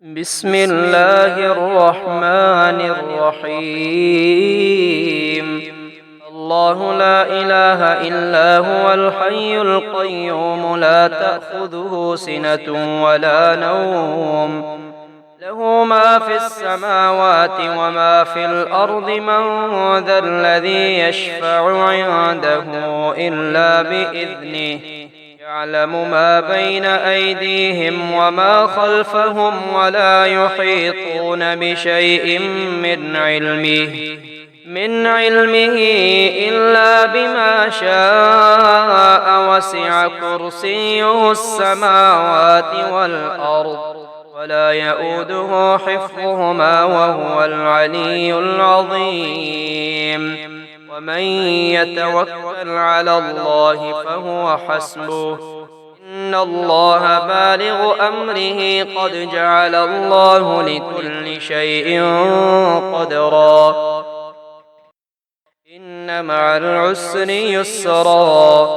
بسم الله الرحمن الرحيم. الله لا إله إلا هو الحي القيوم لا تأخذه سنة ولا نوم، له ما في السماوات وما في الأرض. من ذا الذي يشفع عنده إلا بإذنه، يعلم ما بين أيديهم وما خلفهم ولا يحيطون بشيء من علمه إلا بما شاء. وسع كرسيه السماوات والأرض ولا يؤوده حفظهما وهو العلي العظيم. ومن يتوكل على الله فهو حسبه، إن الله بالغ أمره قد جعل الله لكل شيء قدرا. إن مع العسر يسرا،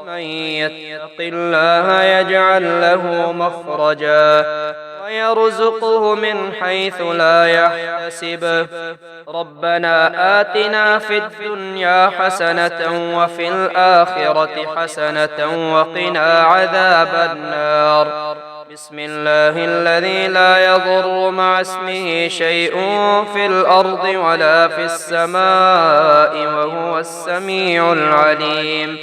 من يتق الله يجعل له مخرجا ويرزقه من حيث لا يحتسب. ربنا آتنا في الدنيا حسنة وفي الآخرة حسنة وقنا عذاب النار. بسم الله الذي لا يضر مع اسمه شيء في الأرض ولا في السماء وهو السميع العليم.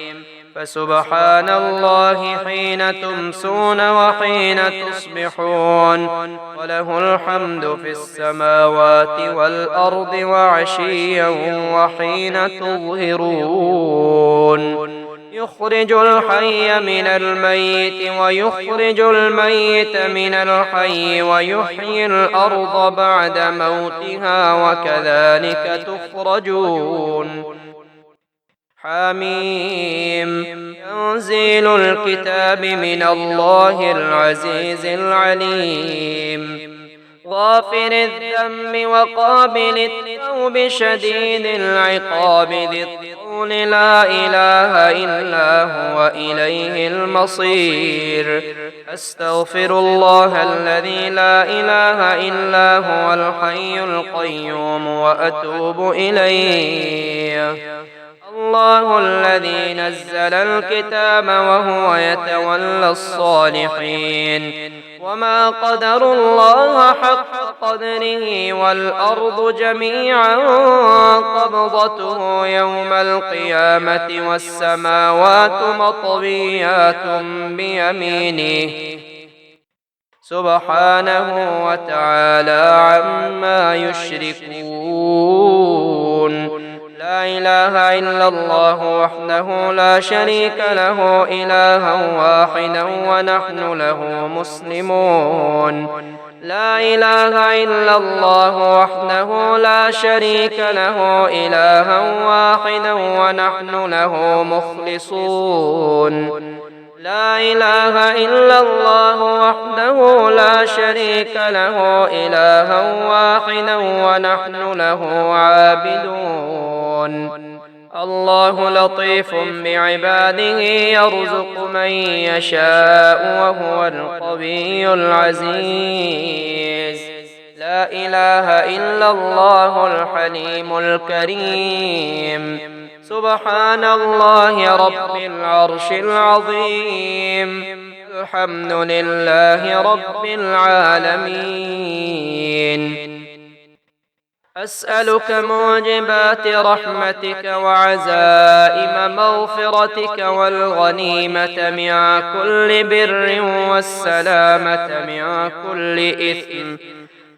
فسبحان الله حين تمسون وحين تصبحون، وله الحمد في السماوات والأرض وعشيا وحين تظهرون. يخرج الحي من الميت ويخرج الميت من الحي ويحيي الأرض بعد موتها وكذلك تخرجون. حميم. تنزيل الكتاب من الله العزيز العليم. غافر الذنب وقابل التوب شديد العقاب ذي الطول لا إله إلا هو إليه المصير. أستغفر الله الذي لا إله إلا هو الحي القيوم وأتوب إليه. الله الذي نزل الكتاب وهو يتولى الصالحين، وما قدروا الله حق قدره والأرض جميعا قبضته يوم القيامة والسماوات مطويات بيمينه سبحانه وتعالى عما يشركون. لا إله إلا الله وحده لا شريك له إلها واحدا ونحن له مسلمون. لا إله إلا الله وحده لا شريك له إلها واحدا ونحن له مخلصون. لا إله إلا الله وحده لا شريك له إلها واحدا ونحن له عابدون. الله لطيف بعباده يرزق من يشاء وهو القوي العزيز. لا إله إلا الله الحليم الكريم. سبحان الله رب العرش العظيم. الحمد لله رب العالمين. أسألك موجبات رحمتك وعزائم مغفرتك والغنيمة من كل بر والسلامة من كل إثم.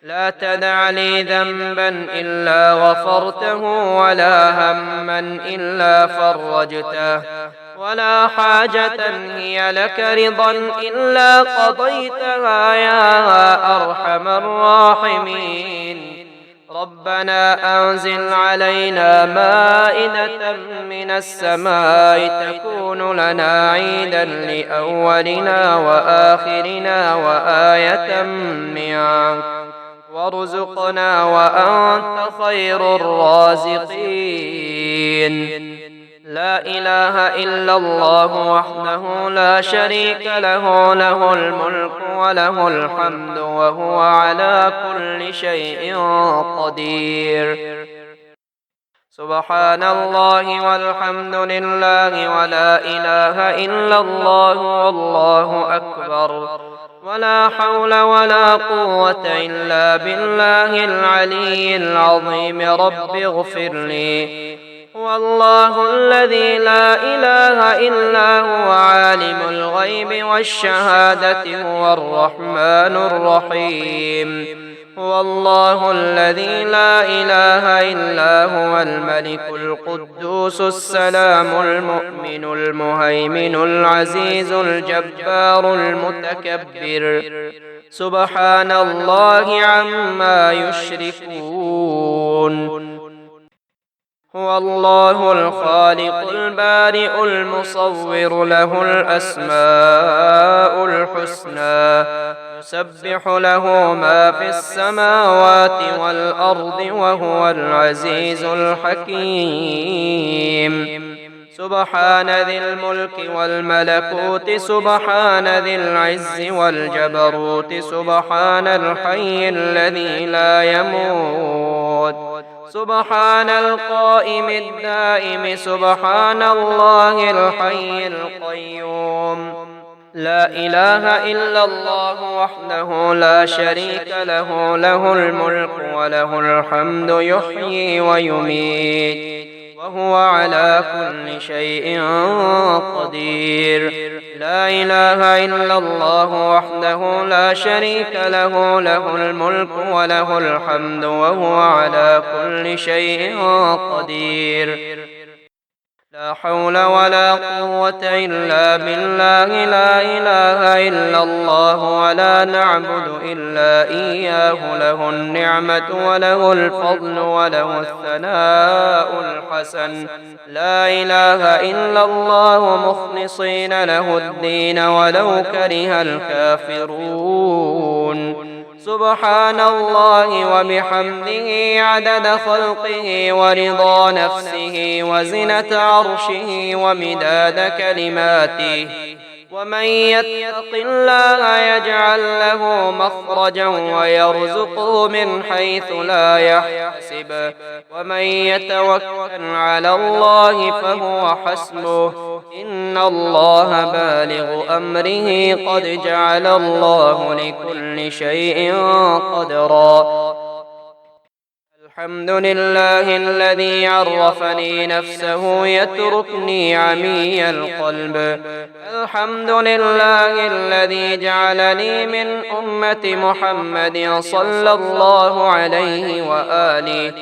لا تدع لي ذنبا إلا غفرته ولا هما إلا فرجته ولا حاجة هي لك رضا إلا قضيتها يا أرحم الراحمين. ربنا أنزل علينا مائدة من السماء تكون لنا عيدا لأولنا وآخرنا وآية منك وارزقنا وأنت خير الرازقين. لا إله إلا الله وحده لا شريك له، له الملك وله الحمد وهو على كل شيء قدير. سبحان الله والحمد لله ولا إله إلا الله والله أكبر، ولا حول ولا قوة إلا بالله العلي العظيم. رب اغفر لي. هو الله الذي لا إله إلا هو عالم الغيب والشهادة، هو الرحمن الرحيم. هو الله الذي لا إله إلا هو الملك القدوس السلام المؤمن المهيمن العزيز الجبار المتكبر. سبحان الله عما يشركون. هو الله الخالق البارئ المصور، له الأسماء الحسنى، يسبح له ما في السماوات والأرض، وهو العزيز الحكيم. سبحان ذي الملك والملكوت، سبحان ذي العز والجبروت، سبحان الحي الذي لا يموت، سبحان القائم الدائم، سبحان الله الحي القيوم. لا إله إلا الله وحده لا شريك له، له الملك وله الحمد يحيي ويميت، وهو على كل شيء قدير. لا إله إلا الله وحده لا شريك له، له الملك وله الحمد وهو على كل شيء قدير. لا حول ولا قوة إلا بالله. لا إله إلا الله ولا نعبد إلا إياه، له النعمة وله الفضل وله الثناء الحسن. لا إله إلا الله مخلصين له الدين ولو كره الكافرون. سبحان الله وبحمده عدد خلقه ورضا نفسه وزنة عرشه ومداد كلماته. ومن يتق الله يجعل له مخرجا ويرزقه من حيث لا يحتسب، ومن يتوكل على الله فهو حسبه، إن الله بالغ أمره قد جعل الله لكل شيء قدرا. الحمد لله الذي عرفني نفسه يتركني عمي القلب. الحمد لله الذي جعلني من أمة محمد صلى الله عليه وآله.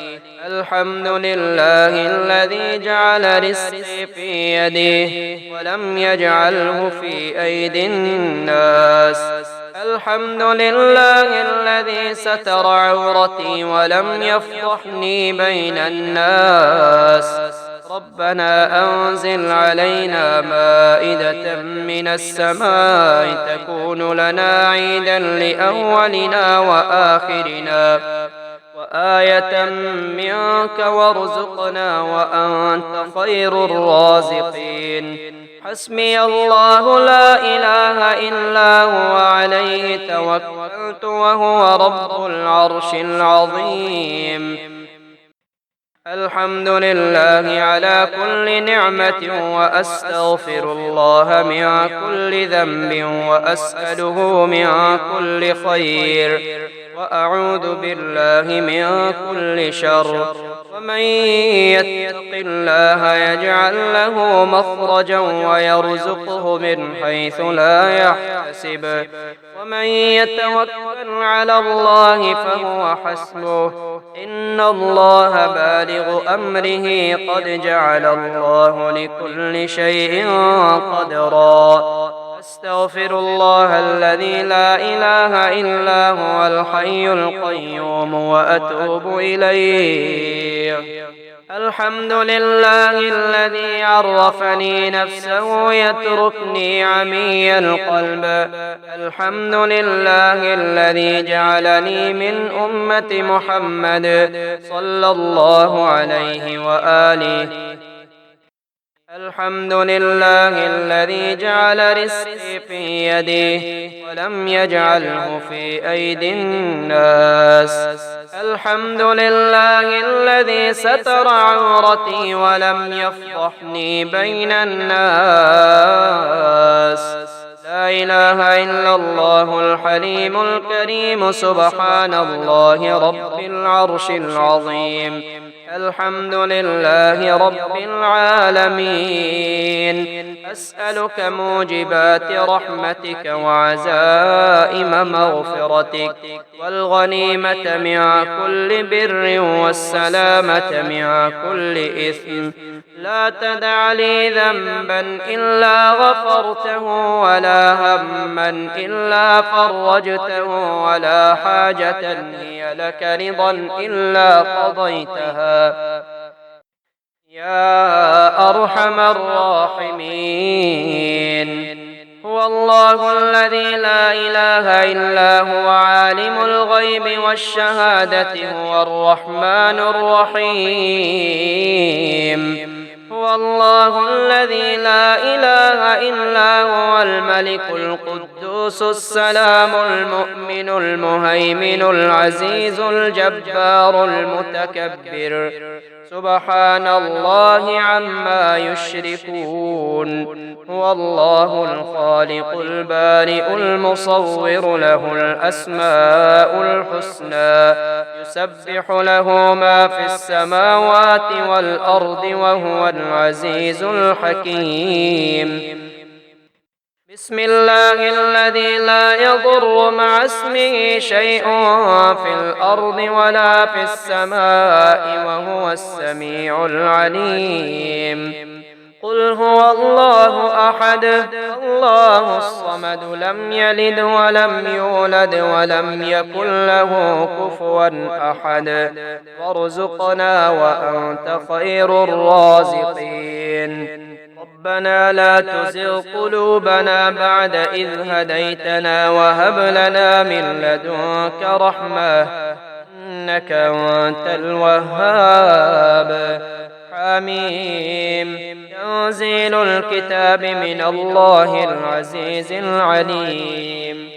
الحمد لله الذي جعل رزقي في يده ولم يجعله في أيدي الناس. الحمد لله الذي ستر عورتي ولم يفضحني بين الناس. ربنا أنزل علينا مائدة من السماء تكون لنا عيدا لأولنا وآخرنا وآية منك وارزقنا وأنت خير الرازقين. حسبي الله لا إله إلا هو عليه توكلت وهو رب العرش العظيم. الحمد لله على كل نعمة وأستغفر الله من كل ذنب وأسأله من كل خير وأعوذ بالله من كل شر. ومن يتق الله يجعل له مخرجا ويرزقه من حيث لا يحتسب، ومن يتوكل على الله فهو حسبه، إن الله بالغ أمره قد جعل الله لكل شيء قدرا. أستغفر الله الذي لا إله إلا هو الحي القيوم وأتوب إليه. الحمد لله الذي عرفني نفسه يتركني عمي القلب. الحمد لله الذي جعلني من أمة محمد صلى الله عليه وآله. الحمد لله الذي جعل رزقي في يده ولم يجعله في أيدي الناس. الحمد لله الذي ستر عورتي ولم يفضحني بين الناس. لا إله إلا الله الحليم الكريم سبحان الله رب العرش العظيم. الحمد لله رب العالمين. أسألك موجبات رحمتك وعزائم مغفرتك والغنيمة من كل بر والسلامة من كل إثم. لا تدع لي ذنبا إلا غفرته ولا هما إلا فرجته ولا حاجة هي لك رضا إلا قضيتها يا أرحم الراحمين. هو الله الذي لا إله إلا هو عالم الغيب والشهادة هو الرحمن الرحيم. هو الله الذي لا إله إلا هو الملك القدوس السلام المؤمن المهيمن العزيز الجبار المتكبر سبحان الله عما يشركون. هو الله الخالق البارئ المصور له الأسماء الحسنى يسبح له ما في السماوات والأرض وهو العزيز الحكيم. بسم الله الذي لا يضر مع اسمه شيء في الأرض ولا في السماء وهو السميع العليم. قل هو الله أحد الله الصمد لم يلد ولم يولد ولم يكن له كفوا أحد. وارزقنا وأنت خير الرازقين. ربنا لا تزغ قلوبنا بعد إذ هديتنا وهب لنا من لدنك رحمة إنك أنت الوهاب. حميم. تنزيل الكتاب من الله العزيز العليم.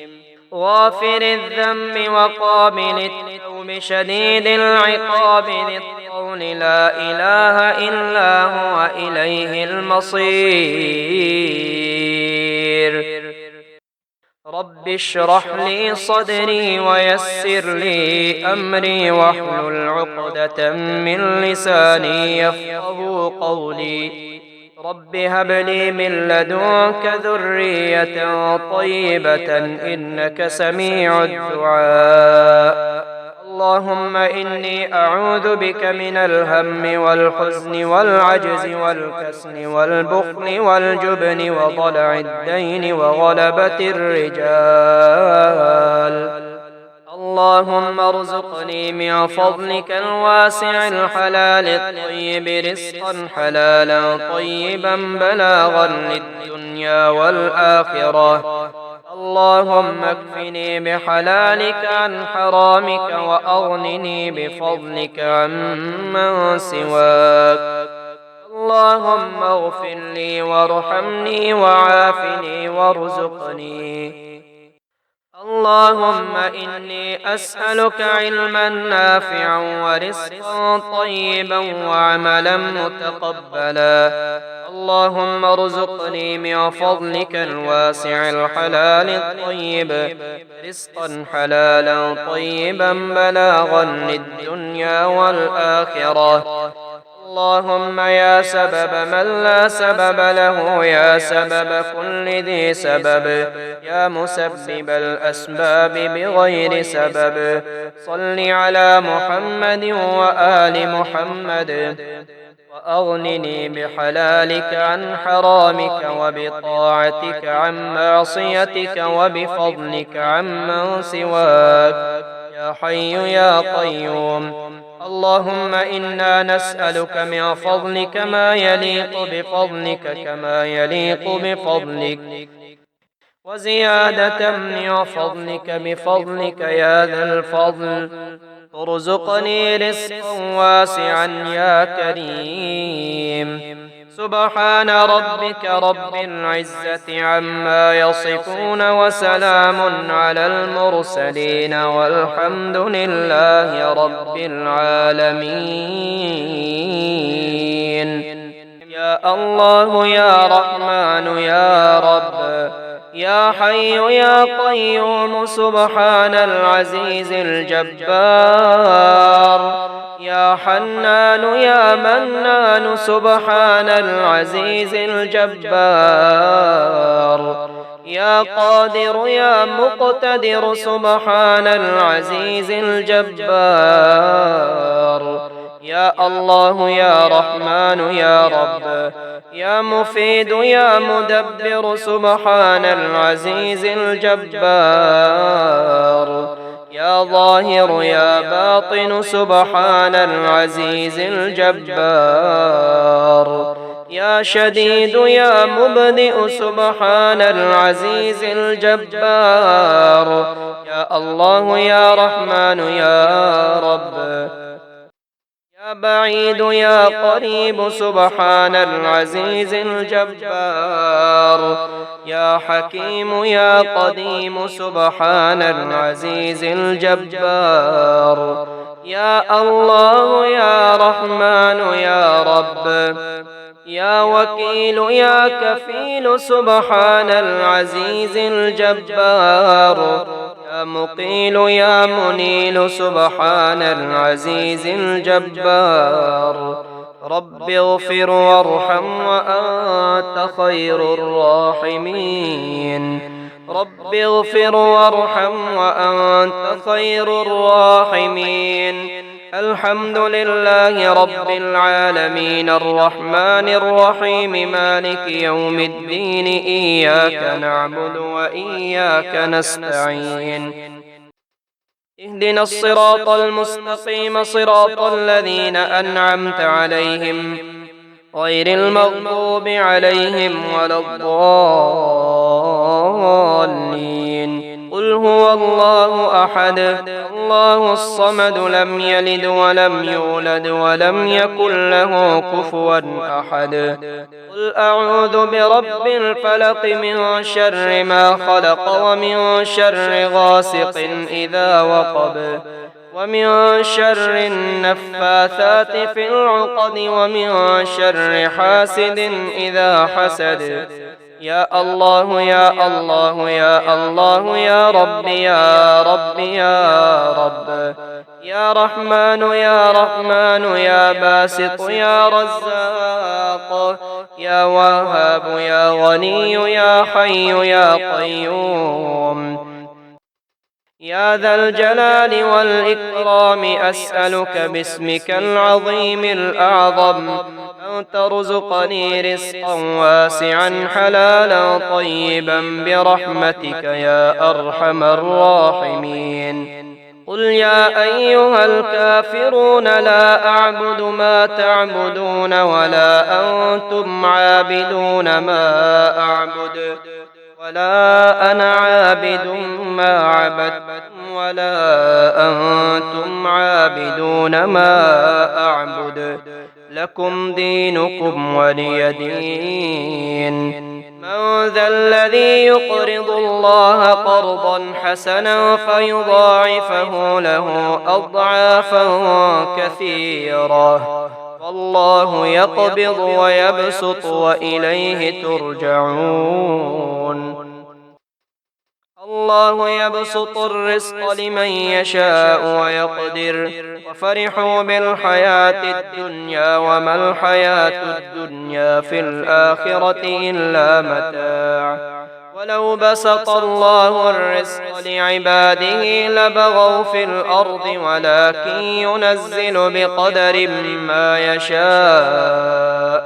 غافر الذنب وقابل التوب شديد العقاب ذي الطول لا إله إلا هو إليه المصير. رب اشرح لي صدري ويسر لي أمري واحلل عقدة من لساني يفقهوا قولي. رب هب لي من لدنك ذرية طيبة إنك سميع الدعاء. اللهم إني أعوذ بك من الهم والحزن والعجز والكسل والبخل والجبن وضلع الدين وغلبة الرجال. اللهم ارزقني من فضلك الواسع الحلال الطيب رزقا حلالا طيبا بلاغا للدنيا والآخرة. اللهم اكفني بحلالك عن حرامك وأغنني بفضلك عمن سواك. اللهم اغفر لي وارحمني وعافني وارزقني. اللهم إني أسألك علما نافعا ورزقا طيبا وعملا متقبلا. اللهم ارزقني من فضلك الواسع الحلال الطيب رزقا حلالا طيبا بلاغا للدنيا والآخرة. اللهم يا سبب من لا سبب له يا سبب كل ذي سبب يا مسبب الأسباب بغير سبب صل على محمد وآل محمد وأغنني بحلالك عن حرامك وبطاعتك عن معصيتك وبفضلك عمن سواك يا حي يا قيوم. اللهم إنا نسألك من فضلك ما يليق بفضلك كما يليق بفضلك وزيادة من فضلك بفضلك يا ذا الفضل. ارزقني رزقا واسعا يا كريم. سبحان ربك رب العزة عما يصفون وسلام على المرسلين والحمد لله رب العالمين. يا الله يا رحمن يا رب يا حي يا قيوم سبحان العزيز الجبار. يا حنان يا منان سبحان العزيز الجبار. يا قادر يا مقتدر سبحان العزيز الجبار. يا الله يا رحمن يا رب يا مفيد يا مدبر سبحان العزيز الجبار. يا ظاهر يا باطن سبحان العزيز الجبار. يا شديد يا مبدئ سبحان العزيز الجبار. يا الله يا رحمن يا رب يا بعيد يا قريب سبحان العزيز الجبار. يا حكيم يا قديم سبحان العزيز الجبار. يا الله يا رحمن يا رب يا وكيل يا كفيل سبحان العزيز الجبار. يا مقيل يا منيل سبحان العزيز الجبار. رب اغفر وارحم وأنت خير الراحمين. رب اغفر وارحم وأنت خير الراحمين. الحمد لله رب العالمين الرحمن الرحيم مالك يوم الدين إياك نعبد وإياك نستعين. اهدنا الصراط المستقيم صراط الذين أنعمت عليهم غير المغضوب عليهم ولا الضالين. قل هو الله أحد الله الصمد لم يلد ولم يولد ولم يكن له كفوا أحد. قل أعوذ برب الفلق من شر ما خلق ومن شر غاسق إذا وقب ومن شر النفاثات في العقد ومن شر حاسد إذا حسد. يا الله يا الله يا الله يا رب يا رب يا رب يا رحمن يا رحمن يا باسط يا رزاق يا وهاب يا غني يا حي يا قيوم. يا ذا الجلال والإكرام أسألك باسمك العظيم الأعظم أن ترزقني رزقا واسعا حلالا طيبا برحمتك يا أرحم الراحمين. قل يا أيها الكافرون لا أعبد ما تعبدون ولا أنتم عابدون ما أعبد ولا أنا عابد ما عبدتم ولا أنتم عابدون ما أعبد لكم دينكم ولي دين. من ذا الذي يقرض الله قرضا حسنا فيضاعفه له أضعافا كثيرة والله يقبض ويبسط وإليه ترجعون. الله يبسط الرزق لمن يشاء ويقدر وفرحوا بالحياة الدنيا وما الحياة الدنيا في الآخرة إلا متاع. ولو بسط الله الرزق لعباده لبغوا في الأرض ولكن ينزل بقدر ما يشاء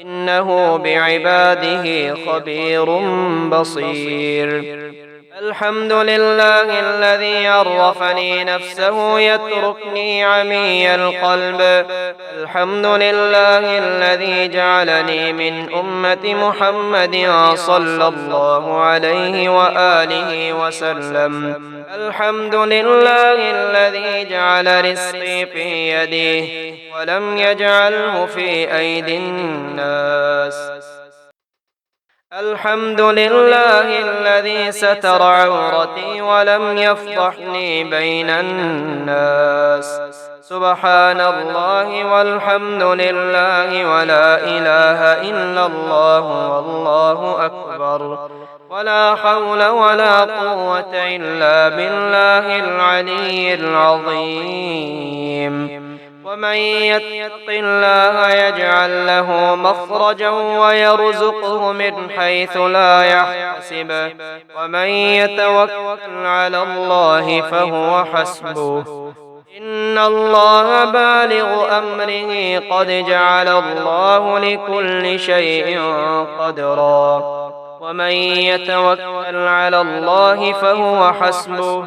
إنه بعباده خبير بصير. الحمد لله الذي عرفني نفسه يتركني عمي القلب. الحمد لله الذي جعلني من أمة محمد صلى الله عليه وآله وسلم. الحمد لله الذي جعل رزقي في يديه ولم يجعله في أيدي الناس. الحمد لله الذي ستر عورتي ولم يفضحني بين الناس. سبحان الله والحمد لله ولا إله إلا الله والله أكبر، ولا حول ولا قوة إلا بالله العلي العظيم. ومن يتق الله يجعل له مخرجا ويرزقه من حيث لا يحتسب، ومن يتوكل على الله فهو حسبه. إن الله بالغ أمره قد جعل الله لكل شيء قدرا، ومن يتوكل على الله فهو حسبه.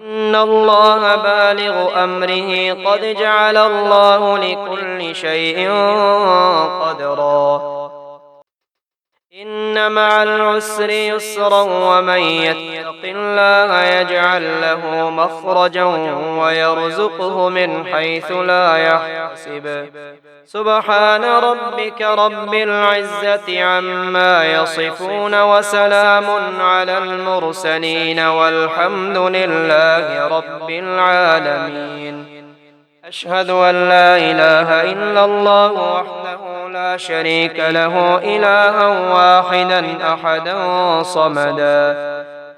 إن الله بالغ أمره قد جعل الله لكل شيء قدرا. إن مع العسر يسرا، ومن يتق الله يجعل له مخرجا ويرزقه من حيث لا يحتسب. سبحان ربك رب العزة عما يصفون، وسلام على المرسلين، والحمد لله رب العالمين. أشهد أن لا إله إلا الله وحده لا شريك له إلها واحدا أحدا صمدا،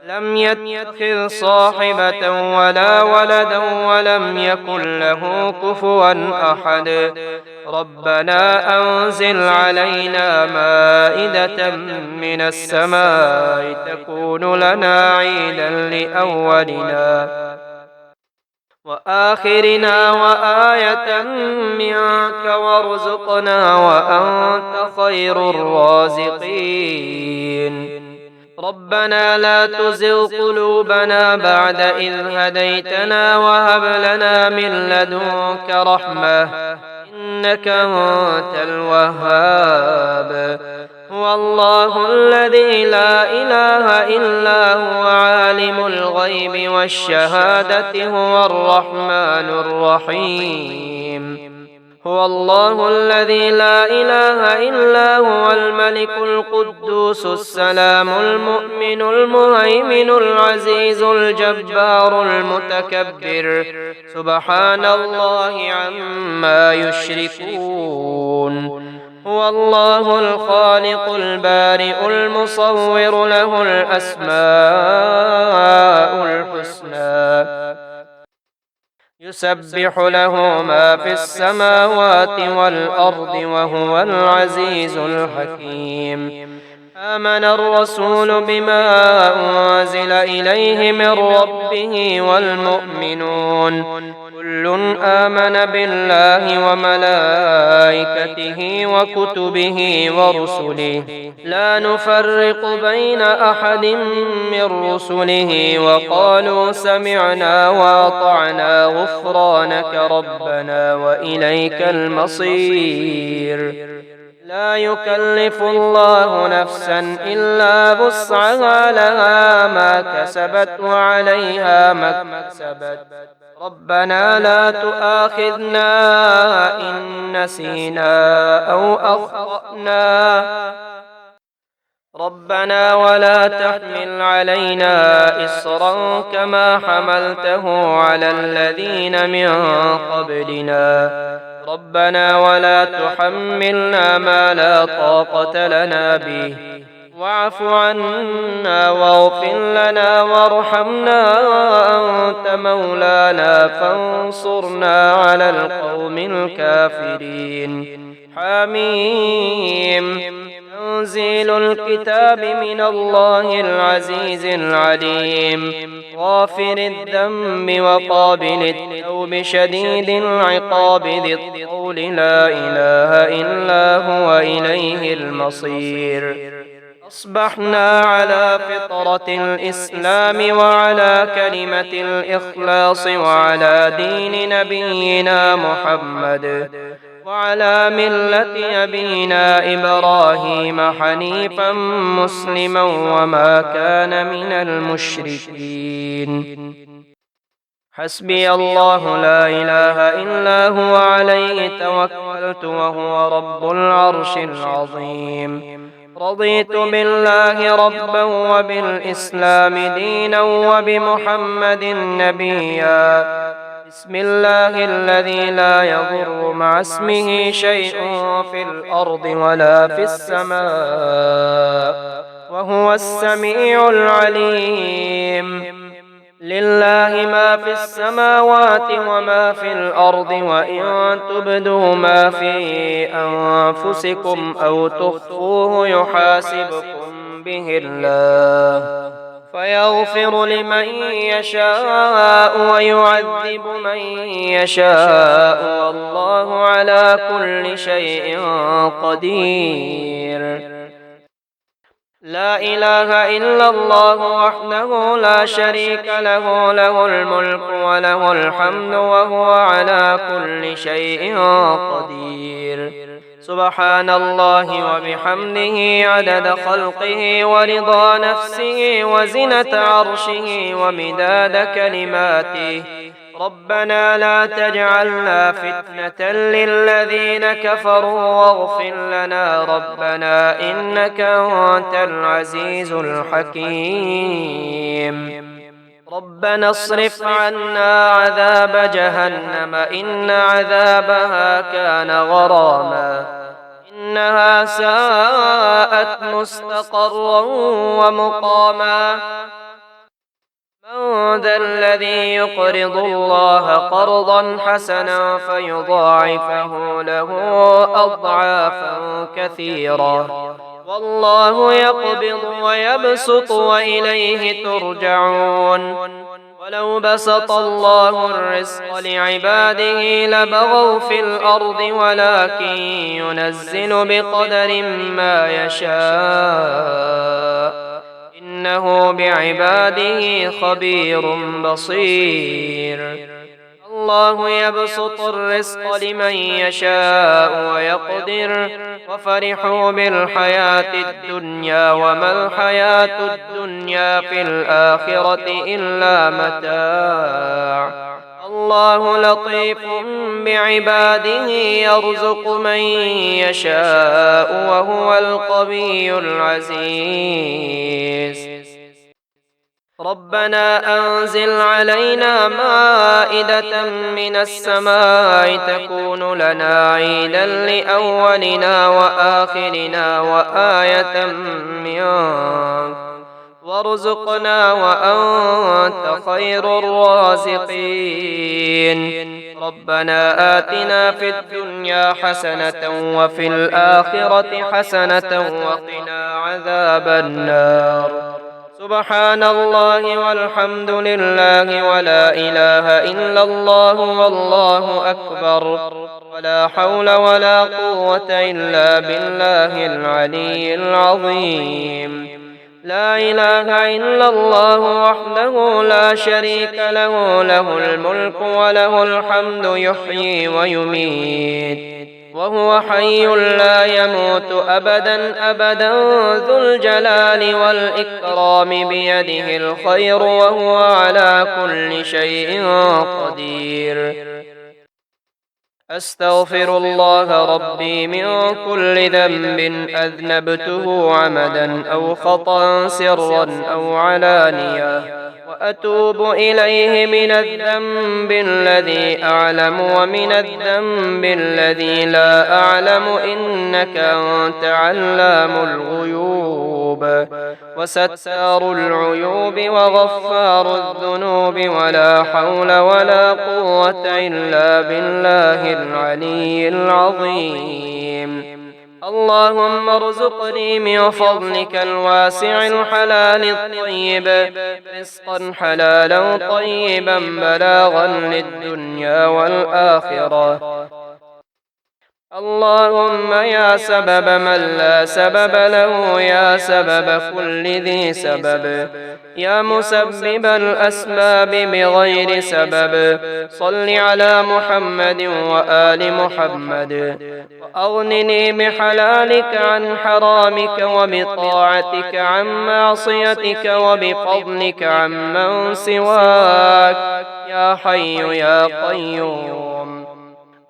لم يتخذ صاحبة ولا ولدا ولم يكن له كفوا أحد. ربنا أنزل علينا مائدة من السماء تكون لنا عيدا لأولنا وآخرنا وآية منك، وارزقنا وأنت خير الرازقين. ربنا لا تزغ قلوبنا بعد إذ هديتنا، وهب لنا من لدنك رحمة إنك أنت الوهاب. هو الله الذي لا إله إلا هو عالم الغيب والشهادة، هو الرحمن الرحيم. هو الله الذي لا إله إلا هو الملك القدوس السلام المؤمن المهيمن العزيز الجبار المتكبر. سبحان الله عما يشركون. هو الله الخالق البارئ المصور، له الأسماء الحسنى، يسبح له ما في السماوات والأرض، وهو العزيز الحكيم. آمن الرسول بما أنزل إليه من ربه والمؤمنون، كل آمن بالله وملائكته وكتبه ورسله، لا نفرق بين أحد من رسله، وقالوا سمعنا وأطعنا غفرانك ربنا وإليك المصير. لا يكلف الله نفسا إلا وسعها، لها ما كسبت وعليها ما اكتسبت. ربنا لا تؤاخذنا إن نسينا أو أخطأنا، ربنا ولا تحمل علينا إصرا كما حملته على الذين من قبلنا. ربنا ولا تحملنا ما لا طاقة لنا به، واعف عنا واغفر لنا وارحمنا، أنت مولانا فانصرنا على القوم الكافرين. حميم. تنزيل الكتاب من الله العزيز العليم، غافر الذنب وقابل التوب شديد العقاب ذي الطول، لا إله إلا هو إليه المصير. أصبحنا على فطرة الإسلام وعلى كلمة الإخلاص وعلى دين نبينا محمد وعلى ملة أبينا إبراهيم حنيفا مسلما وما كان من المشركين. حسبي الله لا إله إلا هو عليه توكلت وهو رب العرش العظيم. رضيت بالله ربا وبالإسلام دينا وبمحمد نبيا. بسم الله الذي لا يضر مع اسمه شيء في الأرض ولا في السماء وهو السميع العليم. لله ما في السماوات وما في الأرض وإن تبدوا ما في أنفسكم أو تخفوه يحاسبكم به الله فيغفر لمن يشاء ويعذب من يشاء والله على كل شيء قدير. لا إله إلا الله وحده لا شريك له له الملك وله الحمد وهو على كل شيء قدير. سبحان الله وبحمده عدد خلقه ورضا نفسه وزنة عرشه ومداد كلماته. ربنا لا تجعلنا فتنة للذين كفروا واغفر لنا ربنا إنك أنت العزيز الحكيم. ربنا اصرف عنا عذاب جهنم إن عذابها كان غراما إنها ساءت مستقرا ومقاما. من ذا الذي يقرض الله قرضا حسنا فيضاعفه له أضعافا كثيرا والله يقبض ويبسط وإليه ترجعون. ولو بسط الله الرزق لعباده لبغوا في الأرض ولكن ينزل بقدر ما يشاء إنه بعباده خبير بصير. الله يبسط الرزق لمن يشاء ويقدر وفرحوا بالحياة الدنيا وما الحياة الدنيا في الآخرة إلا متاع. الله لطيف بعباده يرزق من يشاء وهو القوي العزيز. ربنا أنزل علينا مائدة من السماء تكون لنا عيدا لأولنا وآخرنا وآية منك وارزقنا وأنت خير الرازقين. ربنا آتنا في الدنيا حسنة وفي الآخرة حسنة وقنا عذاب النار. سبحان الله والحمد لله ولا إله إلا الله والله أكبر ولا حول ولا قوة إلا بالله العلي العظيم. لا إله إلا الله وحده لا شريك له له الملك وله الحمد يحيي ويميت وهو حي لا يموت أبدا أبدا ذو الجلال والإكرام بيده الخير وهو على كل شيء قدير. أستغفر الله ربي من كل ذنب أذنبته عمدا أو خطأ سرا أو علانية وأتوب إليه من الذنب الذي أعلم ومن الذنب الذي لا أعلم إنك أنت علام الغيوب وستار العيوب وغفار الذنوب ولا حول ولا قوة إلا بالله العلي العظيم. اللهم ارزقني من فضلك الواسع الحلال الطيب رزقا حلالا طيبا بلاغا للدنيا والآخرة. اللهم يا سبب من لا سبب له، يا سبب كل ذي سبب، يا مسبب الأسباب بغير سبب، صل على محمد وآل محمد، وأغنني بحلالك عن حرامك، وبطاعتك عن معصيتك، وبفضلك عن من سواك، يا حي يا قيوم.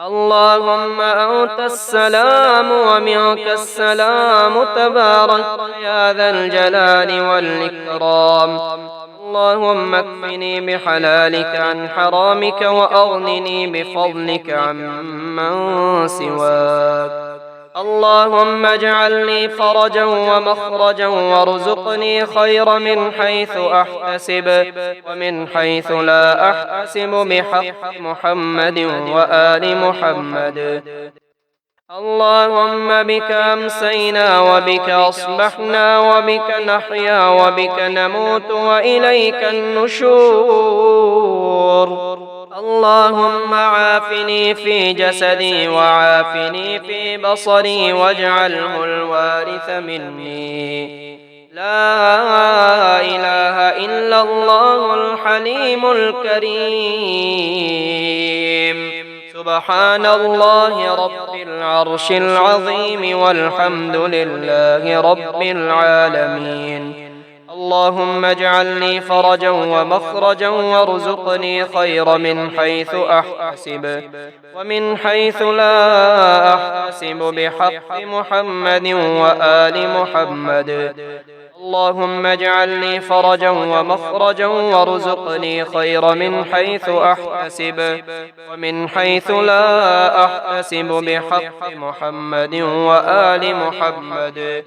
اللهم أنت السلام ومنك السلام، تبارك يا ذا الجلال والإكرام. اللهم اكفني بحلالك عن حرامك، وأغنني بفضلك عمن سواك. اللهم اجعل لي فرجا ومخرجا، وارزقني خير من حيث أحتسب ومن حيث لا أحتسب، بحق محمد وآل محمد. اللهم بك أمسينا وبك أصبحنا وبك نحيا وبك نموت وإليك النشور. اللهم عافني في جسدي وعافني في بصري، واجعله الوارث مني. لا إله إلا الله الحليم الكريم. سبحان الله رب العرش العظيم، والحمد لله رب العالمين. اللهم اجعل لي فرجا ومخرجا، وارزقني خير من حيث أحتسب ومن حيث لا أحتسب، بحق محمد وآل محمد. اللهم اجعل لي فرجا ومخرجا، وارزقني خير من حيث أحتسب ومن حيث لا أحتسب، بحق محمد وآل محمد.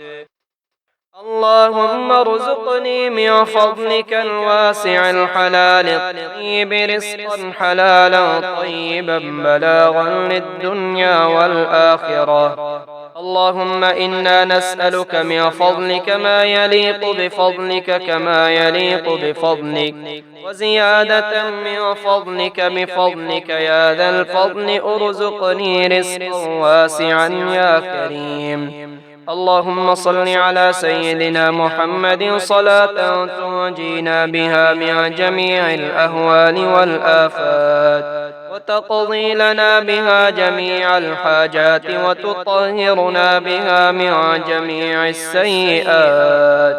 اللهم ارزقني من فضلك الواسع الحلال الطيب رزقا حلالا طيبا بلاغا للدنيا والآخرة. اللهم إنا نسألك من فضلك ما يليق بفضلك كما يليق بفضلك، وزيادة من فضلك بفضلك يا ذا الفضل، ارزقني رزقا واسعا يا كريم. اللهم صل على سيدنا محمد صلاة تنجينا بها من جميع الأهوال والآفات، وتقضي لنا بها جميع الحاجات، وتطهرنا بها من جميع السيئات،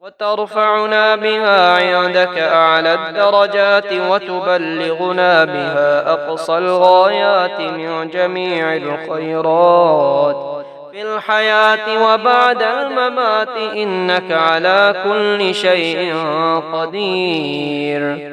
وترفعنا بها عندك أعلى الدرجات، وتبلغنا بها أقصى الغايات من جميع الخيرات في الحياة وبعد الممات، إنك على كل شيء قدير.